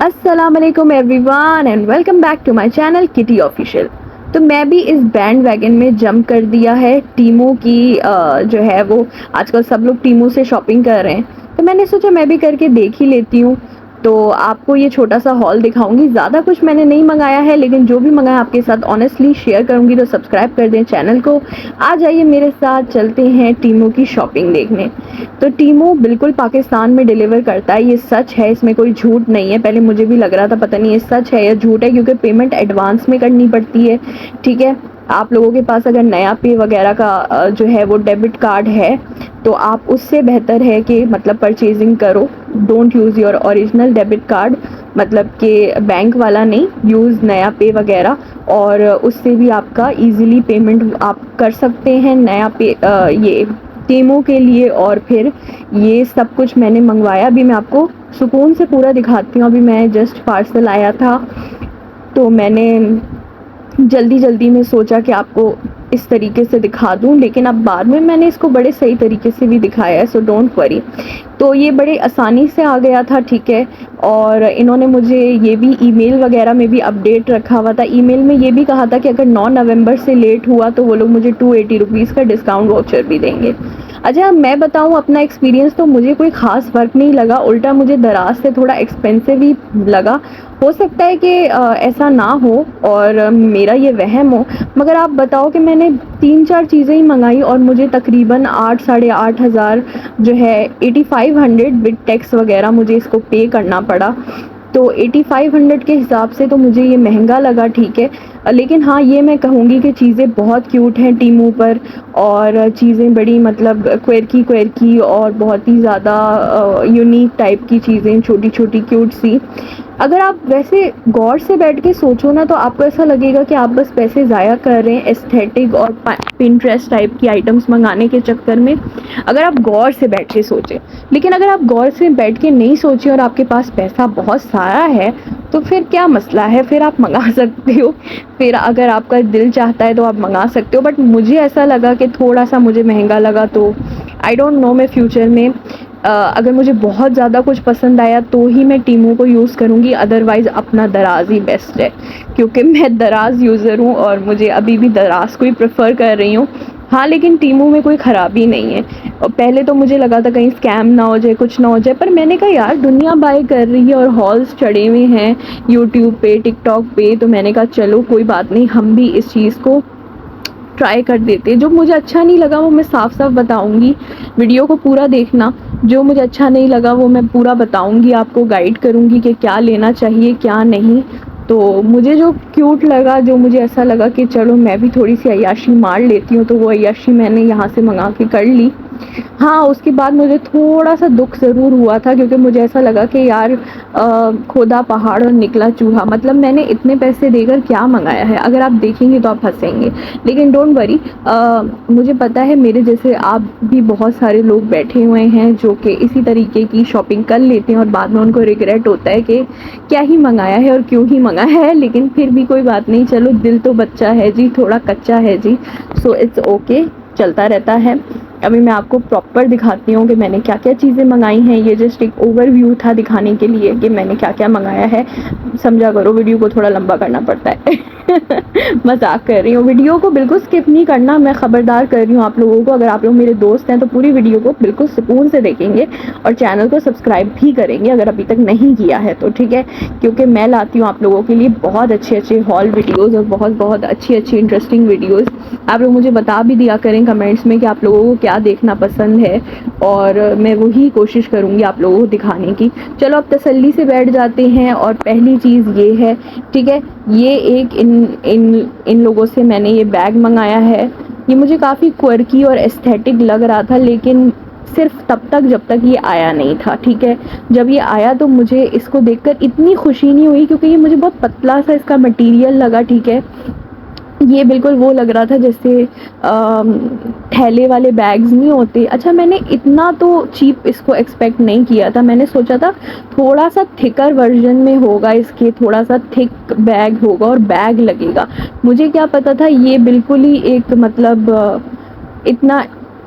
अस्सलाम वालेकुम everyone and welcome back to my channel Kitty official. तो मैं भी इस बैंड वैगन में जंप कर दिया है। टीमो की जो है वो आजकल सब लोग टीमो से शॉपिंग कर रहे हैं, तो मैंने सोचा मैं भी करके देख ही लेती हूँ। तो आपको ये छोटा सा हॉल दिखाऊंगी। ज़्यादा कुछ मैंने नहीं मंगाया है, लेकिन जो भी मंगाया आपके साथ ऑनेस्टली शेयर करूंगी। तो सब्सक्राइब कर दें चैनल को। आ जाइए मेरे साथ, चलते हैं टीमो की शॉपिंग देखने। तो टीमो बिल्कुल पाकिस्तान में डिलीवर करता है, ये सच है, इसमें कोई झूठ नहीं है। पहले मुझे भी लग रहा था पता नहीं ये सच है या झूठ है, क्योंकि पेमेंट एडवांस में करनी पड़ती है। ठीक है, आप लोगों के पास अगर नया पे वगैरह का जो है वो डेबिट कार्ड है, तो आप उससे बेहतर है कि मतलब परचेजिंग करो। Don't use your original debit card, मतलब कि बैंक वाला नहीं, यूज़ नया पे वगैरह। और उससे भी आपका इजीली पेमेंट आप कर सकते हैं नया पे ये टीमों के लिए। और फिर ये सब कुछ मैंने मंगवाया, अभी मैं आपको सुकून से पूरा दिखाती हूँ। अभी मैं जस्ट पार्सल आया था, तो मैंने जल्दी जल्दी में सोचा कि आपको इस तरीके से दिखा दूं, लेकिन अब बाद में मैंने इसको बड़े सही तरीके से भी दिखाया है, सो डोंट वरी। तो ये बड़े आसानी से आ गया था, ठीक है। और इन्होंने मुझे ये भी ईमेल वगैरह में भी अपडेट रखा हुआ था। ईमेल में ये भी कहा था कि अगर 9 नवंबर से लेट हुआ तो वो लोग मुझे 280 रुपीज़ का डिस्काउंट वाउचर भी देंगे। अच्छा, मैं बताऊं अपना एक्सपीरियंस, तो मुझे कोई ख़ास फ़र्क नहीं लगा, उल्टा मुझे दराज से थोड़ा एक्सपेंसिव ही लगा। हो सकता है कि ऐसा ना हो और मेरा ये वहम हो, मगर आप बताओ कि मैंने 3-4 चीज़ें ही मंगाई और मुझे तकरीबन 8 साढ़े 8 हज़ार जो है 8500 विद टैक्स वगैरह मुझे इसको पे करना पड़ा। तो 8500 के हिसाब से तो मुझे ये महंगा लगा, ठीक है। लेकिन हाँ, ये मैं कहूँगी कि चीज़ें बहुत क्यूट हैं टीमू पर, और चीज़ें बड़ी मतलब क्वेरकी क्वेरकी और बहुत ही ज़्यादा यूनिक टाइप की चीज़ें, छोटी छोटी क्यूट सी। अगर आप वैसे गौर से बैठ के सोचो ना, तो आपको ऐसा लगेगा कि आप बस पैसे ज़ाया कर रहे हैं एस्थेटिक और पिंटरेस्ट टाइप की आइटम्स मंगाने के चक्कर में, अगर आप गौर से बैठ के सोचें। लेकिन अगर आप गौर से बैठ के नहीं सोचे और आपके पास पैसा बहुत सारा है, तो फिर क्या मसला है, फिर आप मंगा सकते हो। फिर अगर आपका दिल चाहता है तो आप मंगा सकते हो। बट मुझे ऐसा लगा कि थोड़ा सा मुझे महंगा लगा, तो आई डोंट नो, मैं फ्यूचर में अगर मुझे बहुत ज़्यादा कुछ पसंद आया तो ही मैं टीमो को यूज़ करूँगी, अदरवाइज़ अपना दराज ही बेस्ट है। क्योंकि मैं दराज यूज़र हूँ और मुझे अभी भी दराज को ही प्रेफर कर रही हूँ। हाँ, लेकिन टीमो में कोई ख़राबी नहीं है। और पहले तो मुझे लगा था कहीं स्कैम ना हो जाए, कुछ ना हो जाए, पर मैंने कहा यार दुनिया बाय कर रही है और हॉल्स चढ़े हुए हैं यूट्यूब पे, टिकटॉक पे, तो मैंने कहा चलो कोई बात नहीं, हम भी इस चीज़ को ट्राई कर देते। जो मुझे अच्छा नहीं लगा वो मैं साफ साफ बताऊंगी, वीडियो को पूरा देखना। जो मुझे अच्छा नहीं लगा वो मैं पूरा बताऊंगी, आपको गाइड करूंगी कि क्या लेना चाहिए क्या नहीं। तो मुझे जो क्यूट लगा, जो मुझे ऐसा लगा कि चलो मैं भी थोड़ी सी अय्याशी मार लेती हूँ, तो वो अय्याशी मैंने यहाँ से मंगा के कर ली। हाँ, उसके बाद मुझे थोड़ा सा दुख ज़रूर हुआ था, क्योंकि मुझे ऐसा लगा कि यार खोदा पहाड़ और निकला चूहा, मतलब मैंने इतने पैसे देकर क्या मंगाया है। अगर आप देखेंगे तो आप हंसेंगे, लेकिन डोंट वरी, मुझे पता है मेरे जैसे आप भी बहुत सारे लोग बैठे हुए हैं जो कि इसी तरीके की शॉपिंग कर लेते हैं और बाद में उनको रिग्रेट होता है कि क्या ही मंगाया है और क्यों ही मंगाया है। लेकिन फिर भी कोई बात नहीं, चलो दिल तो बच्चा है जी, थोड़ा कच्चा है जी, सो इट्स ओके, चलता रहता है। अभी मैं आपको प्रॉपर दिखाती हूँ कि मैंने क्या क्या चीज़ें मंगाई हैं। ये जस्ट एक ओवरव्यू था दिखाने के लिए कि मैंने क्या क्या मंगाया है। समझा करो, वीडियो को थोड़ा लंबा करना पड़ता है। मजाक कर रही हूँ, वीडियो को बिल्कुल स्किप नहीं करना, मैं ख़बरदार कर रही हूँ आप लोगों को। अगर आप लोग मेरे दोस्त हैं तो पूरी वीडियो को बिल्कुल सुकून से देखेंगे और चैनल को सब्सक्राइब भी करेंगे अगर अभी तक नहीं किया है तो, ठीक है। क्योंकि मैं लाती हूँ आप लोगों के लिए बहुत अच्छे अच्छे हॉल वीडियोज़ और बहुत बहुत अच्छी अच्छी इंटरेस्टिंग वीडियोज़। आप लोग मुझे बता भी दिया करें कमेंट्स में कि आप लोगों को क्या देखना पसंद है, और मैं वही कोशिश करूँगी आप लोगों को दिखाने की। चलो अब तसल्ली से बैठ जाते हैं, और पहली चीज़ ये है, ठीक है, ये एक इन लोगों से मैंने ये बैग मंगाया है। ये मुझे काफ़ी क्वर्की और एस्थेटिक लग रहा था, लेकिन सिर्फ तब तक जब तक ये आया नहीं था, ठीक है। जब ये आया तो मुझे इसको देखकर इतनी खुशी नहीं हुई, क्योंकि ये मुझे बहुत पतला सा इसका मटेरियल लगा, ठीक है। ये बिल्कुल वो लग रहा था जैसे थैले वाले बैग्स नहीं होते। अच्छा, मैंने इतना तो चीप इसको एक्सपेक्ट नहीं किया था, मैंने सोचा था थोड़ा सा थिकर वर्जन में होगा इसके, थोड़ा सा थिक बैग होगा और बैग लगेगा। मुझे क्या पता था ये बिल्कुल ही एक मतलब इतना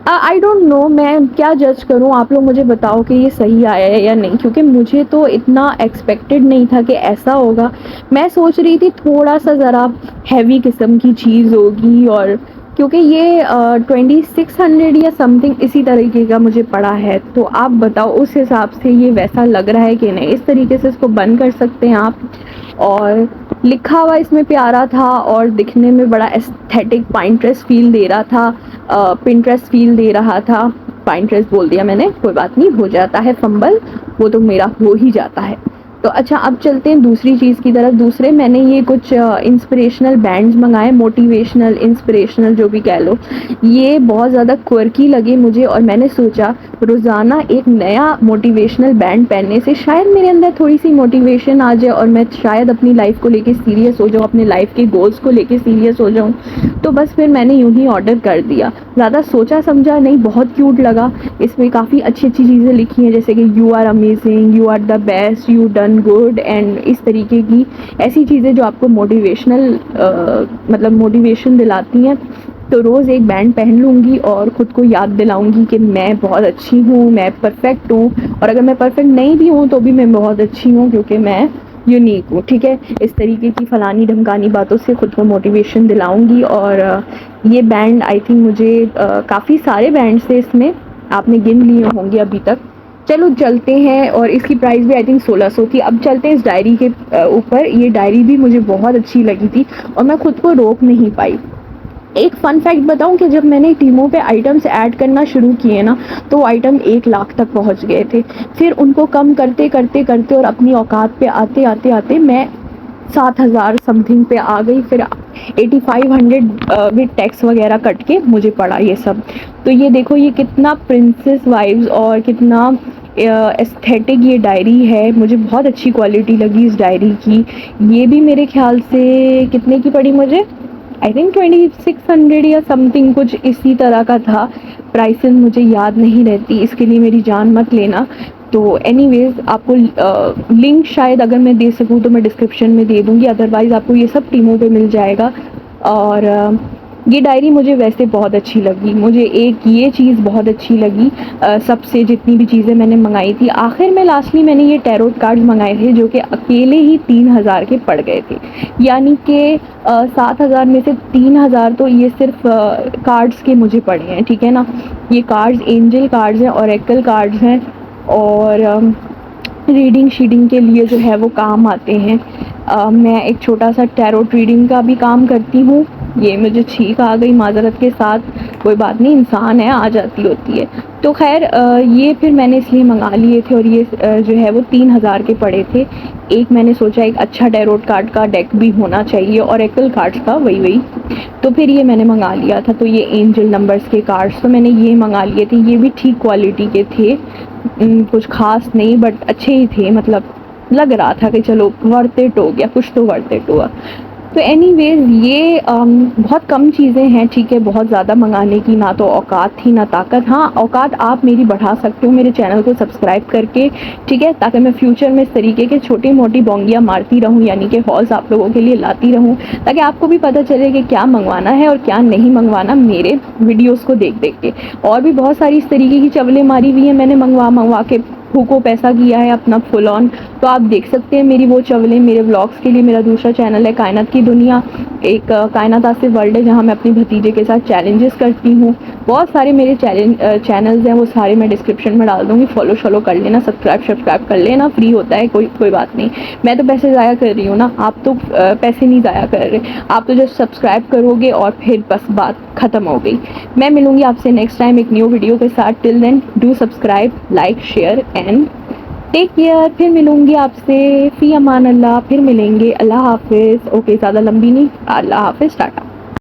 आई डोंट नो, मैं क्या जज करूँ, आप लोग मुझे बताओ कि ये सही आया है या नहीं, क्योंकि मुझे तो इतना एक्सपेक्टेड नहीं था कि ऐसा होगा। मैं सोच रही थी थोड़ा सा ज़रा हैवी किस्म की चीज़ होगी, और क्योंकि ये 2600 या समथिंग इसी तरीके का मुझे पड़ा है, तो आप बताओ उस हिसाब से ये वैसा लग रहा है कि नहीं। इस तरीके से इसको बंद कर सकते हैं आप। और लिखा हुआ इसमें प्यारा था और दिखने में बड़ा एस्थेटिक पाइंटरेस्ट फील दे रहा था, पिंटरेस्ट फील दे रहा था। पाइंटरेस्ट बोल दिया मैंने, कोई बात नहीं, हो जाता है फंबल, वो तो मेरा हो ही जाता है। तो अच्छा, अब चलते हैं दूसरी चीज़ की तरफ। दूसरे मैंने ये कुछ इंस्पिरेशनल बैंड्स मंगाए, मोटिवेशनल, इंस्पिरेशनल जो भी कह लो। ये बहुत ज़्यादा क्वर्की लगे मुझे, और मैंने सोचा रोज़ाना एक नया मोटिवेशनल बैंड पहनने से शायद मेरे अंदर थोड़ी सी मोटिवेशन आ जाए, और मैं शायद अपनी लाइफ को लेके सीरियस हो जाऊँ, अपने लाइफ के गोल्स को लेके सीरियस हो जाऊँ। तो बस फिर मैंने यूँ ही ऑर्डर कर दिया, ज़्यादा सोचा समझा नहीं, बहुत क्यूट लगा। इसमें काफ़ी अच्छी अच्छी चीज़ें लिखी हैं, जैसे कि you are amazing, you are the best, you done good, and इस तरीके की ऐसी चीज़ें जो आपको मोटिवेशनल मतलब मोटिवेशन दिलाती हैं। तो रोज़ एक बैंड पहन लूँगी और ख़ुद को याद दिलाऊँगी कि मैं बहुत अच्छी हूँ, मैं परफेक्ट हूँ, और अगर मैं परफेक्ट नहीं भी हूँ तो भी मैं बहुत अच्छी हूँ, क्योंकि मैं यूनिक हूँ, ठीक है। इस तरीके की फ़लानी ढमकानी बातों से ख़ुद को मोटिवेशन दिलाऊँगी। और ये बैंड आई थिंक मुझे काफ़ी सारे बैंड्स थे इसमें, आपने गिन लिए होंगे अभी तक। चलो चलते हैं, और इसकी प्राइस भी आई थिंक 1600 थी। अब चलते हैं इस डायरी के ऊपर। ये डायरी भी मुझे बहुत अच्छी लगी थी और मैं ख़ुद को रोक नहीं पाई। एक फ़न फैक्ट बताऊं कि जब मैंने टीमों पे आइटम्स ऐड करना शुरू किए ना, तो आइटम 1 लाख तक पहुंच गए थे। फिर उनको कम करते करते करते और अपनी औकात पे आते आते आते मैं 7000 समथिंग पे आ गई। फिर 8500 विद टैक्स वगैरह कट के मुझे पड़ा ये सब। तो ये देखो, ये कितना प्रिंसेस वाइब्स और कितना एस्थेटिक ये डायरी है। मुझे बहुत अच्छी क्वालिटी लगी इस डायरी की। ये भी मेरे ख्याल से कितने की पड़ी मुझे, आई थिंक 2600 या समथिंग कुछ इसी तरह का था। प्राइसेस मुझे याद नहीं रहती, इसके लिए मेरी जान मत लेना। तो एनीवेज़ आपको लिंक शायद अगर मैं दे सकूँ तो मैं डिस्क्रिप्शन में दे दूँगी, अदरवाइज़ आपको ये सब टीमों पे मिल जाएगा। और ये डायरी मुझे वैसे बहुत अच्छी लगी। मुझे एक ये चीज़ बहुत अच्छी लगी सबसे, जितनी भी चीज़ें मैंने मंगाई थी। आखिर में लास्टली मैंने ये टैरोट कार्ड्स मंगाए थे जो कि अकेले ही 3000 के पड़ गए थे। यानी कि 7000 में से 3000 तो ये सिर्फ कार्ड्स के मुझे पड़े हैं, ठीक है ना। ये कार्ड्स एंजल कार्ड्स हैं, ओरेकल कार्ड्स हैं, और रीडिंग शीडिंग के लिए जो है वो काम आते हैं। मैं एक छोटा सा टैरोट रीडिंग का भी काम करती हूँ। ये मुझे छींक आ गई माज़रत के साथ, कोई बात नहीं, इंसान है, आ जाती होती है। तो खैर ये फिर मैंने इसलिए मंगा लिए थे, और ये जो है वो 3000 के पड़े थे। एक मैंने सोचा एक अच्छा टैरोट कार्ड का डेक भी होना चाहिए, और ओरेकल कार्ड्स का वही तो फिर ये मैंने मंगा लिया था। तो ये एंजल नंबर्स के कार्ड्स तो मैंने ये मंगा लिए थे। ये भी ठीक क्वालिटी के थे, कुछ खास नहीं, बट अच्छे ही थे। मतलब लग रहा था कि चलो वर्थ इट हो गया, कुछ तो वर्थ इट हुआ। तो एनीवेज़ ये बहुत कम चीज़ें हैं, ठीक है। बहुत ज़्यादा मंगाने की ना तो औकात थी ना ताकत। हाँ, औकात आप मेरी बढ़ा सकते हो मेरे चैनल को सब्सक्राइब करके, ठीक है, ताकि मैं फ्यूचर में इस तरीके के छोटी मोटी बोंगियाँ मारती रहूँ, यानी कि हॉल्स आप लोगों के लिए लाती रहूँ, ताकि आपको भी पता चले कि क्या मंगवाना है और क्या नहीं मंगवाना मेरे वीडियोज़ को देख देख के। और भी बहुत सारी इस तरीके की चवलें मारी हुई हैं मैंने मंगवा के, को पैसा किया है अपना फुल ऑन। तो आप देख सकते हैं मेरी वो चवलें मेरे व्लॉग्स के लिए। मेरा दूसरा चैनल है कायनात की दुनिया, एक कायनात आसिफ वर्ल्ड है, जहाँ मैं अपने भतीजे के साथ चैलेंजेस करती हूँ। बहुत सारे मेरे चैनल्स हैं, वो सारे मैं डिस्क्रिप्शन में डाल दूँगी, फॉलो कर लेना, सब्सक्राइब कर लेना, फ्री होता है, कोई बात नहीं। मैं तो पैसे ज़ाया कर रही हूँ ना, आप तो पैसे नहीं ज़ाया कर रहे, आप तो जस्ट सब्सक्राइब करोगे और फिर बस बात ख़त्म हो गई। मैं मिलूँगी आपसे नेक्स्ट टाइम एक न्यू वीडियो के साथ। Till then do subscribe, like, share and take care. फिर मिलूँगी आपसे, फ़ी अमान अल्लाह। फिर मिलेंगे, अल्लाह हाफिज़। ओके, ज़्यादा लंबी नहीं, अल्लाह हाफिज़, टाटा।